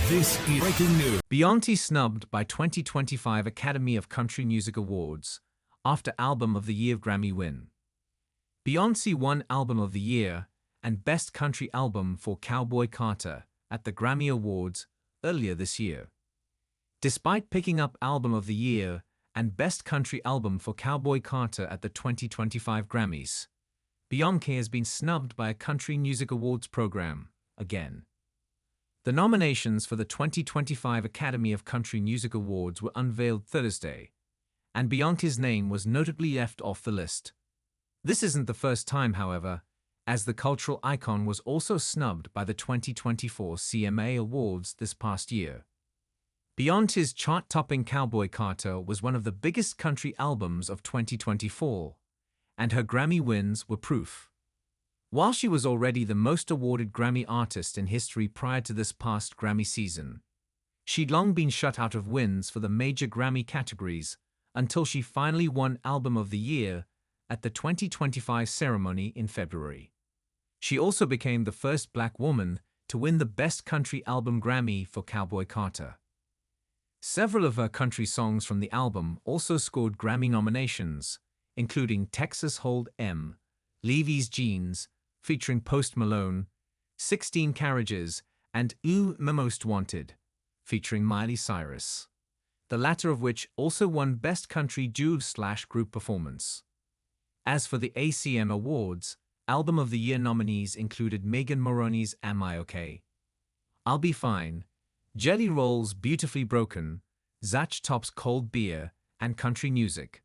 This is breaking news. Beyoncé snubbed by 2025 Academy of Country Music Awards after Album of the Year Grammy win. Beyoncé won Album of the Year and Best Country Album for Cowboy Carter at the Grammy Awards earlier this year. Despite picking up Album of the Year and Best Country Album for Cowboy Carter at the 2025 Grammys, Beyoncé has been snubbed by a Country Music Awards program again. The nominations for the 2025 Academy of Country Music Awards were unveiled Thursday, and Beyoncé's name was notably left off the list. This isn't the first time, however, as the cultural icon was also snubbed by the 2024 CMA Awards this past year. Beyoncé's chart-topping Cowboy Carter was one of the biggest country albums of 2024, and her Grammy wins were proof. While she was already the most awarded Grammy artist in history prior to this past Grammy season, she'd long been shut out of wins for the major Grammy categories until she finally won Album of the Year at the 2025 ceremony in February. She also became the first Black woman to win the Best Country Album Grammy for Cowboy Carter. Several of her country songs from the album also scored Grammy nominations, including Texas Hold 'Em, Levi's Jeans, featuring Post Malone, 16 Carriages, and Ooh, My Most Wanted, featuring Miley Cyrus, the latter of which also won Best Country Duo/Group Performance. As for the ACM Awards, Album of the Year nominees included Megan Moroney's Am I OK? I'll Be Fine, Jelly Roll's Beautifully Broken, Zach Top's Cold Beer, and Country Music,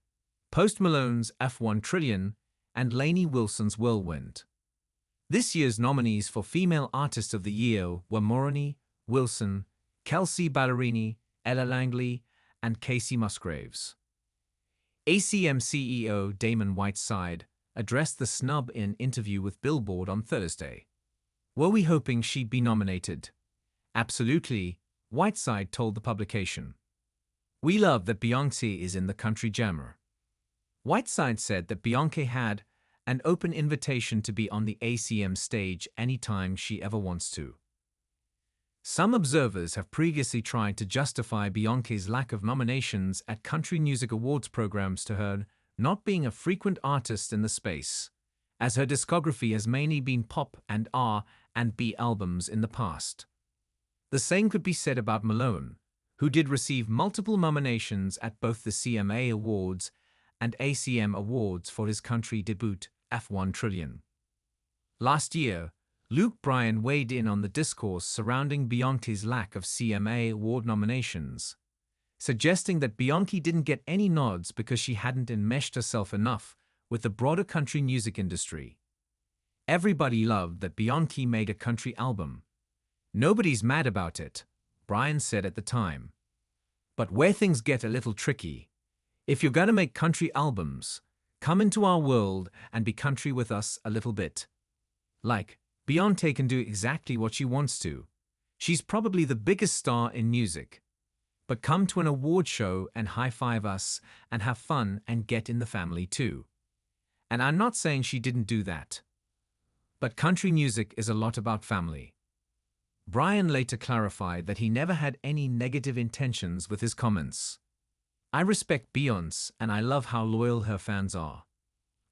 Post Malone's F1 Trillion, and Lainey Wilson's Whirlwind. This year's nominees for Female Artist of the Year were Moroney, Wilson, Kelsey Ballerini, Ella Langley, and Casey Musgraves. ACM CEO Damon Whiteside addressed the snub in an interview with Billboard on Thursday. "Were we hoping she'd be nominated?" "Absolutely," Whiteside told the publication. "We love that Beyoncé is in the country genre." Whiteside said that Beyoncé had an open invitation to be on the ACM stage anytime she ever wants to. Some observers have previously tried to justify Beyoncé's lack of nominations at Country Music Awards programs to her not being a frequent artist in the space, as her discography has mainly been pop and R&B albums in the past. The same could be said about Malone, who did receive multiple nominations at both the CMA Awards and ACM Awards for his country debut, F1 Trillion. Last year, Luke Bryan weighed in on the discourse surrounding Beyoncé's lack of CMA Award nominations, suggesting that Beyoncé didn't get any nods because she hadn't enmeshed herself enough with the broader country music industry. "Everybody loved that Beyoncé made a country album. Nobody's mad about it," Bryan said at the time. "But where things get a little tricky, if you're gonna make country albums, come into our world and be country with us a little bit. Like, Beyoncé can do exactly what she wants to. She's probably the biggest star in music. But come to an award show and high-five us and have fun and get in the family too." And I'm not saying she didn't do that. But country music is a lot about family. Bryan later clarified that he never had any negative intentions with his comments. "I respect Beyoncé and I love how loyal her fans are.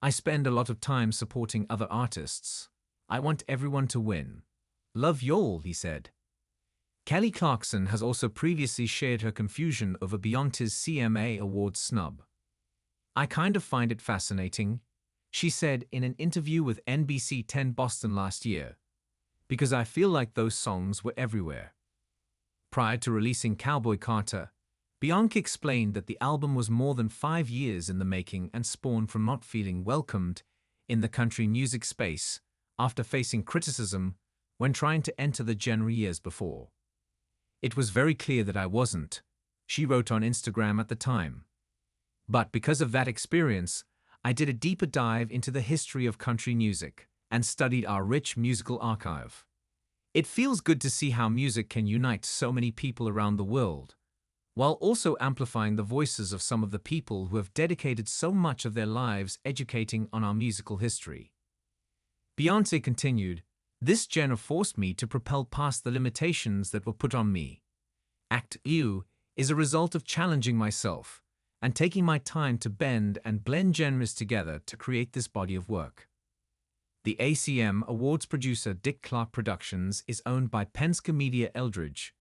I spend a lot of time supporting other artists. I want everyone to win. Love y'all," he said. Kelly Clarkson has also previously shared her confusion over Beyoncé's CMA Awards snub. "I kind of find it fascinating," she said in an interview with NBC 10 Boston last year, "because I feel like those songs were everywhere." Prior to releasing Cowboy Carter, Beyoncé explained that the album was more than 5 years in the making and spawned from not feeling welcomed in the country music space after facing criticism when trying to enter the genre years before. "It was very clear that I wasn't," she wrote on Instagram at the time. "But because of that experience, I did a deeper dive into the history of country music and studied our rich musical archive. It feels good to see how music can unite so many people around the world, while also amplifying the voices of some of the people who have dedicated so much of their lives educating on our musical history." Beyoncé continued, "This genre forced me to propel past the limitations that were put on me. Act U is a result of challenging myself and taking my time to bend and blend genres together to create this body of work. The ACM Awards producer Dick Clark Productions is owned by Penske Media Eldridge,